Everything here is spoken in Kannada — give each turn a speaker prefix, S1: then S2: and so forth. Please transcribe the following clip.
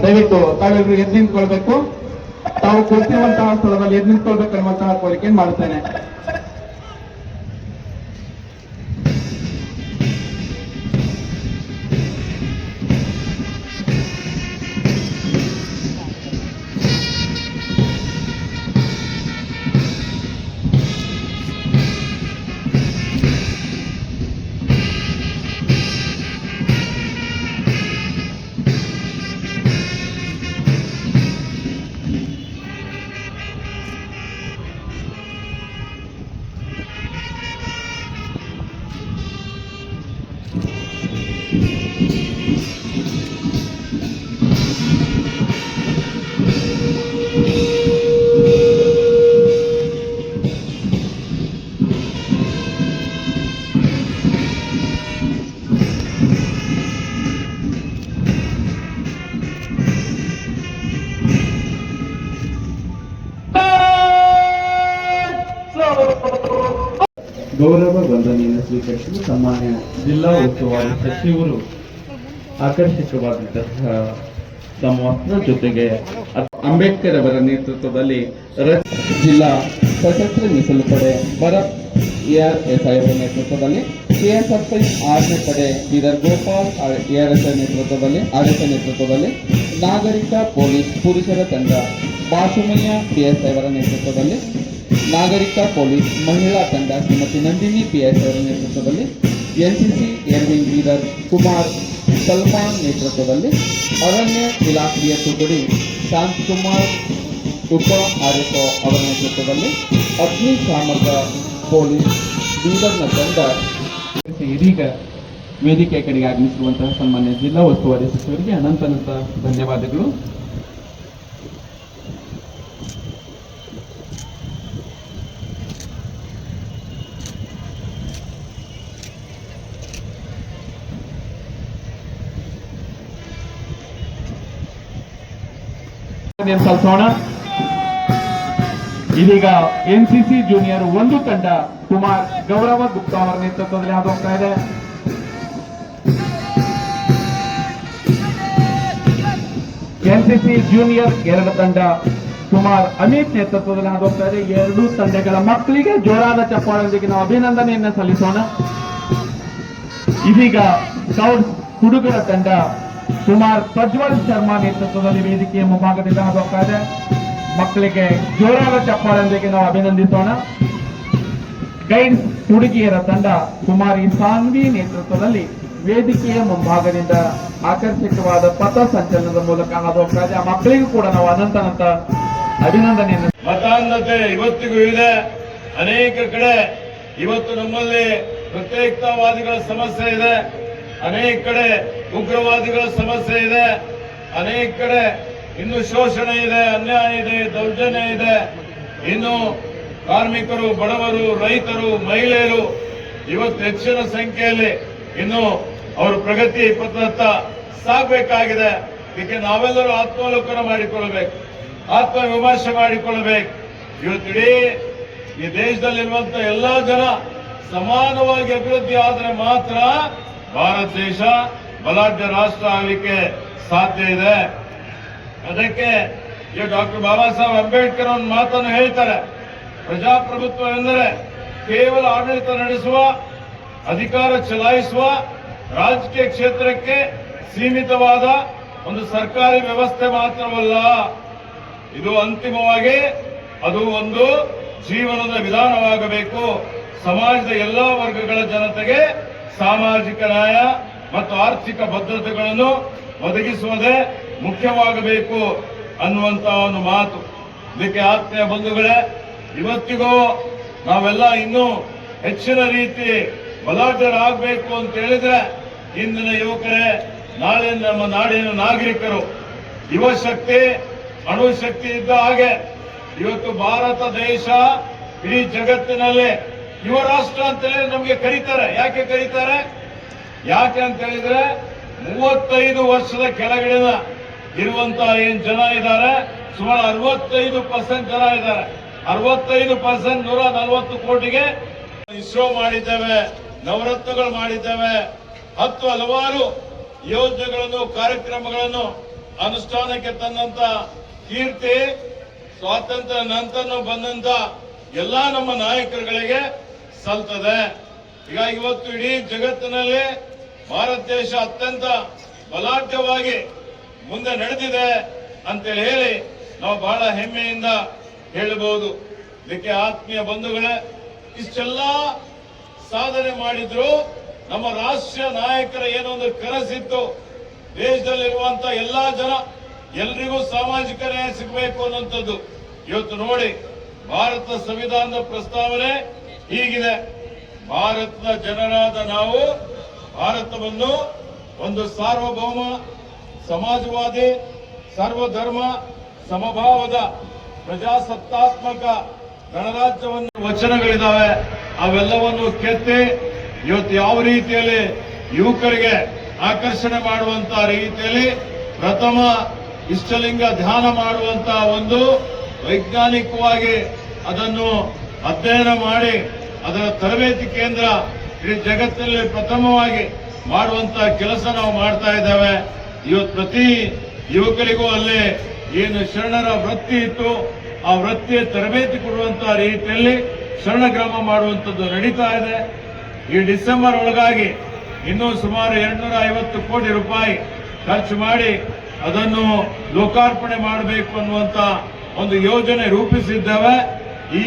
S1: ದಯವಿಟ್ಟು ತಾವೆಲ್ಲರೂ ಎದ್ದು ನಿಂತ್ಕೊಳ್ಬೇಕು. ತಾವು ಕೂತಿರುವಂತಹ ಸ್ಥಳದಲ್ಲಿ ಎದ್ದು ನಿಂತ್ಕೊಳ್ಬೇಕೆನ್ನುವಂತಹ ಕೋರಿಕೆ ಮಾಡುತ್ತೇನೆ.
S2: ಗೌರವ ವಂದನೆಯನ್ನು ಸ್ವೀಕರಿಸಲು ಸನ್ಮಾನ್ಯ ಜಿಲ್ಲಾ ಉಸ್ತುವಾರಿ ಸಚಿವರು ಆಕರ್ಷಕವಾದಂತಹ ತಮ್ಮ ವಸ್ತ್ರ ಜೊತೆಗೆ ಅಂಬೇಡ್ಕರ್ ಅವರ ನೇತೃತ್ವದಲ್ಲಿ ಜಿಲ್ಲಾ ಸಶಸ್ತ್ರ ಮೀಸಲು ಪಡೆ ಭರತ್ ARSI ಅವರ ನೇತೃತ್ವದಲ್ಲಿ KSFI ಆರ್ಮಿ ಪಡೆ ಬೀದರ್ ಗೋಪಾಲ್ ARSI ನೇತೃತ್ವದಲ್ಲಿ ನಾಗರಿಕ ಪೊಲೀಸ್ ಪುರುಷರ ತಂಡ ಬಾಸುಮಯ್ಯ PSI ಅವರ ನೇತೃತ್ವದಲ್ಲಿ ನಾಗರಿಕ ಪೊಲೀಸ್ ಮಹಿಳಾ ತಂಡ ಶ್ರೀಮತಿ ನಂದಿನಿ PSI ಅವರ ನೇತೃತ್ವದಲ್ಲಿ NCC ಏರ್ವಿಂಗ್ ಬೀದರ್ ಕುಮಾರ್ ಸಲ್ಮಾನ್ ನೇತೃತ್ವದಲ್ಲಿ ಅರಣ್ಯ ಇಲಾಖೆಯ ತುಕಡಿ ಶಾಂತಕುಮಾರ್ ಉಪ RSO ಅವರ ನೇತೃತ್ವದಲ್ಲಿ ಅಗ್ನಿಶಾಮಕ ಪೊಲೀಸ್ ಬೀದರ್ನ ತಂಡ ಇದೀಗ ವೇದಿಕೆ ಕಡೆಗೆ ಆಗಮಿಸಿರುವಂತಹ ಸನ್ಮಾನ್ಯ ಜಿಲ್ಲಾ ಉಸ್ತುವಾರಿ ಸಚಿವರಿಗೆ ಅನಂತ ಧನ್ಯವಾದಗಳು.
S1: ಸಲ್ಲಿಸೋಣ. ಇದೀಗ NCC ಜೂನಿಯರ್ 1 ತಂಡ ಕುಮಾರ್ ಗೌರವ ಗುಪ್ತಾ ಅವರ ನೇತೃತ್ವದಲ್ಲಿ ಹಾದು ಹೋಗ್ತಾ ಇದೆ. NCC ಜೂನಿಯರ್ 2 ತಂಡ ಕುಮಾರ್ ಅಮಿತ್ ನೇತೃತ್ವದಲ್ಲಿ ಹಾದು ಹೋಗ್ತಾ ಇದೆ. ಎರಡೂ ತಂಡಗಳ ಮಕ್ಕಳಿಗೆ ಜೋರಾದ ಚಪ್ಪಾಳೊಂದಿಗೆ ನಾವು ಅಭಿನಂದನೆಯನ್ನು ಸಲ್ಲಿಸೋಣ. ಇದೀಗ ಸ್ಕೌಟ್ಸ್ ಹುಡುಗರ ತಂಡ ಕುಮಾರ್ ಪ್ರಜ್ವಲ್ ಶರ್ಮಾ ನೇತೃತ್ವದಲ್ಲಿ ವೇದಿಕೆಯ ಮುಂಭಾಗದಿಂದ ಹಾದು ಹೋಗ್ತಾ ಇದೆ. ಮಕ್ಕಳಿಗೆ ಜೋರಾದ ಚಪ್ಪಾಳೊಂದಿಗೆ ನಾವು ಅಭಿನಂದಿಸೋಣ. ಗೈಡ್ಸ್ ಹುಡುಗಿಯರ ತಂಡ ಕುಮಾರಿ ಸಾನ್ವಿ ನೇತೃತ್ವದಲ್ಲಿ ವೇದಿಕೆಯ ಮುಂಭಾಗದಿಂದ ಆಕರ್ಷಕವಾದ ಪಥ ಸಂಚಲನದ ಮೂಲಕ ಹಾದು ಹೋಗ್ತಾ ಇದೆ. ಆ ಮಕ್ಕಳಿಗೂ ಕೂಡ ನಾವು ಅನಂತ ಅಭಿನಂದನೆಯನ್ನು.
S3: ಮತಾಂಧತೆ ಇವತ್ತಿಗೂ ಇದೆ. ಅನೇಕ ಕಡೆ ಇವತ್ತು ನಮ್ಮಲ್ಲಿ ಪ್ರತ್ಯೇಕತಾವಾದಿಗಳ ಸಮಸ್ಯೆ ಇದೆ, ಅನೇಕ ಕಡೆ ಉಗ್ರವಾದಿಗಳ ಸಮಸ್ಯೆ ಇದೆ, ಅನೇಕ ಕಡೆ ಇನ್ನು ಶೋಷಣೆ ಇದೆ, ಅನ್ಯಾಯ ಇದೆ, ದೌರ್ಜನ್ಯ ಇದೆ. ಇನ್ನು ಕಾರ್ಮಿಕರು, ಬಡವರು, ರೈತರು, ಮಹಿಳೆಯರು ಇವತ್ತು ಹೆಚ್ಚಿನ ಸಂಖ್ಯೆಯಲ್ಲಿ ಇನ್ನು ಅವರು ಪ್ರಗತಿ ಪಥದತ್ತ ಸಾಗಬೇಕಾಗಿದೆ. ಇದಕ್ಕೆ ನಾವೆಲ್ಲರೂ ಆತ್ಮಾವಲೋಕನ ಮಾಡಿಕೊಳ್ಳಬೇಕು, ಆತ್ಮವಿಮರ್ಶೆ ಮಾಡಿಕೊಳ್ಳಬೇಕು. ಇವತ್ತಿಡೀ ಈ ದೇಶದಲ್ಲಿರುವಂತಹ ಎಲ್ಲಾ ಜನ ಸಮಾನವಾಗಿ ಅಭಿವೃದ್ಧಿ ಆದರೆ ಮಾತ್ರ ಭಾರತ ದೇಶ ಬಲಾಢ್ಯ ರಾಷ್ಟ್ರ ಆಗಲಿಕ್ಕೆ ಸಾಧ್ಯ ಇದೆ. ಅದಕ್ಕೆ ಡಾಕ್ಟರ್ ಬಾಬಾ ಸಾಹೇಬ್ ಅಂಬೇಡ್ಕರ್ ಒಂದು ಮಾತನ್ನು ಹೇಳ್ತಾರೆ, ಪ್ರಜಾಪ್ರಭುತ್ವ ಎಂದರೆ ಕೇವಲ ಆಡಳಿತ ನಡೆಸುವ, ಅಧಿಕಾರ ಚಲಾಯಿಸುವ, ರಾಜಕೀಯ ಕ್ಷೇತ್ರಕ್ಕೆ ಸೀಮಿತವಾದ ಒಂದು ಸರ್ಕಾರಿ ವ್ಯವಸ್ಥೆ ಮಾತ್ರವಲ್ಲ, ಇದು ಅಂತಿಮವಾಗಿ ಅದು ಒಂದು ಜೀವನದ ವಿಧಾನವಾಗಬೇಕು. ಸಮಾಜದ ಎಲ್ಲಾ ವರ್ಗಗಳ ಜನತೆಗೆ ಸಾಮಾಜಿಕ ನ್ಯಾಯ ಮತ್ತು ಆರ್ಥಿಕ ಭದ್ರತೆಗಳನ್ನು ಒದಗಿಸುವುದೇ ಮುಖ್ಯವಾಗಬೇಕು ಅನ್ನುವಂತಹ ಒಂದು ಮಾತು. ಇದಕ್ಕೆ ಆತ್ಮೀಯ ಬಂಧುಗಳೇ, ಇವತ್ತಿಗೂ ನಾವೆಲ್ಲ ಇನ್ನೂ ಹೆಚ್ಚಿನ ರೀತಿ ಬಲಾಢ್ಯರಾಗಬೇಕು ಅಂತ ಹೇಳಿದ್ರೆ ಇಂದಿನ ಯುವಕರೇ ನಾಳೆ ನಮ್ಮ ನಾಡಿನ ನಾಗರಿಕರು. ಯುವ ಶಕ್ತಿ ಅಣುಶಕ್ತಿ ಇದ್ದ ಹಾಗೆ ಇವತ್ತು ಭಾರತ ದೇಶ ಇಡೀ ಜಗತ್ತಿನಲ್ಲಿ ಯುವ ರಾಷ್ಟ್ರ ಅಂತ ಹೇಳಿ ನಮಗೆ ಕರೀತಾರೆ. ಯಾಕೆ ಕರೀತಾರೆ? ಯಾಕೆ ಅಂತ ಹೇಳಿದ್ರೆ 35 ವರ್ಷದ ಕೆಳಗಡೆನ ಇರುವಂತಹ ಏನ್ ಜನ ಇದ್ದಾರೆ, ಸುಮಾರು 65% ಜನ ಇದ್ದಾರೆ. 65% 140 ಕೋಟಿಗೆ ಇಸ್ರೋ ಮಾಡಿದ್ದೇವೆ. ನವರತ್ನಗಳು ಮಾಡಿದ್ದೇವೆ. ಹಲವಾರು ಯೋಜನೆಗಳನ್ನು ಕಾರ್ಯಕ್ರಮಗಳನ್ನು ಅನುಷ್ಠಾನಕ್ಕೆ ತಂದಂತ ಕೀರ್ತಿ ಸ್ವಾತಂತ್ರ್ಯ ನಂತರ ಬಂದಂತ ಎಲ್ಲಾ ನಮ್ಮ ನಾಯಕರುಗಳಿಗೆ ಸಲ್ತದೆ. ಹೀಗಾಗಿ ಇವತ್ತು ಇಡೀ ಜಗತ್ತಿನಲ್ಲಿ ಭಾರತ ದೇಶ ಅತ್ಯಂತ ಬಲಾಢ್ಯವಾಗಿ ಮುಂದೆ ನಡೆದಿದೆ ಅಂತೇಳಿ ಹೇಳಿ ನಾವು ಬಹಳ ಹೆಮ್ಮೆಯಿಂದ ಹೇಳಬಹುದು. ಇದಕ್ಕೆ ಆತ್ಮೀಯ ಬಂಧುಗಳೇ, ಇಷ್ಟೆಲ್ಲ ಸಾಧನೆ ಮಾಡಿದ್ರು ನಮ್ಮ ರಾಷ್ಟ್ರೀಯ ನಾಯಕರ ಏನೊಂದು ಕನಸಿತ್ತು, ದೇಶದಲ್ಲಿರುವಂತ ಎಲ್ಲಾ ಜನ ಎಲ್ರಿಗೂ ಸಾಮಾಜಿಕ ನ್ಯಾಯ ಸಿಗಬೇಕು ಅನ್ನುವಂಥದ್ದು. ಇವತ್ತು ನೋಡಿ, ಭಾರತ ಸಂವಿಧಾನದ ಪ್ರಸ್ತಾವನೆ ಹೀಗಿದೆ. ಭಾರತದ ಜನರಾದ ನಾವು ಭಾರತವನ್ನು ಒಂದು ಸಾರ್ವಭೌಮ, ಸಮಾಜವಾದಿ, ಸರ್ವಧರ್ಮ, ಸಮಭಾವದ ಪ್ರಜಾಸತ್ತಾತ್ಮಕ ಗಣರಾಜ್ಯವನ್ನು ವಚನಗಳಿದಾವೆ. ಅವೆಲ್ಲವನ್ನು ಕೆತ್ತಿ ಇವತ್ತು ಯಾವ ರೀತಿಯಲ್ಲಿ ಯುವಕರಿಗೆ ಆಕರ್ಷಣೆ ಮಾಡುವಂತ ರೀತಿಯಲ್ಲಿ ಪ್ರಥಮ ಇಷ್ಟಲಿಂಗ ಧ್ಯಾನ ಮಾಡುವಂತ ಒಂದು ವೈಜ್ಞಾನಿಕವಾಗಿ ಅದನ್ನು ಅಧ್ಯಯನ ಮಾಡಿ ಅದರ ತರಬೇತಿ ಕೇಂದ್ರ ಇಡೀ ಜಗತ್ತಿನಲ್ಲಿ ಪ್ರಥಮವಾಗಿ ಮಾಡುವಂತ ಕೆಲಸ ನಾವು ಮಾಡ್ತಾ ಇದ್ದೇವೆ. ಇವತ್ತು ಪ್ರತಿ ಯುವಕರಿಗೂ ಅಲ್ಲಿ ಏನು ಶರಣರ ವೃತ್ತಿ ಇತ್ತು ಆ ವೃತ್ತಿಯ ತರಬೇತಿ ಕೊಡುವಂತ ರೀತಿಯಲ್ಲಿ ಶರಣಗ್ರಾಮ ಮಾಡುವಂಥದ್ದು ನಡೀತಾ ಇದೆ. ಈ ಡಿಸೆಂಬರ್ ಒಳಗಾಗಿ ಇನ್ನೂ ಸುಮಾರು 250 ಕೋಟಿ ರೂಪಾಯಿ ಖರ್ಚು ಮಾಡಿ ಅದನ್ನು ಲೋಕಾರ್ಪಣೆ ಮಾಡಬೇಕು ಅನ್ನುವಂತ ಒಂದು ಯೋಜನೆ ರೂಪಿಸಿದ್ದೇವೆ. ಈ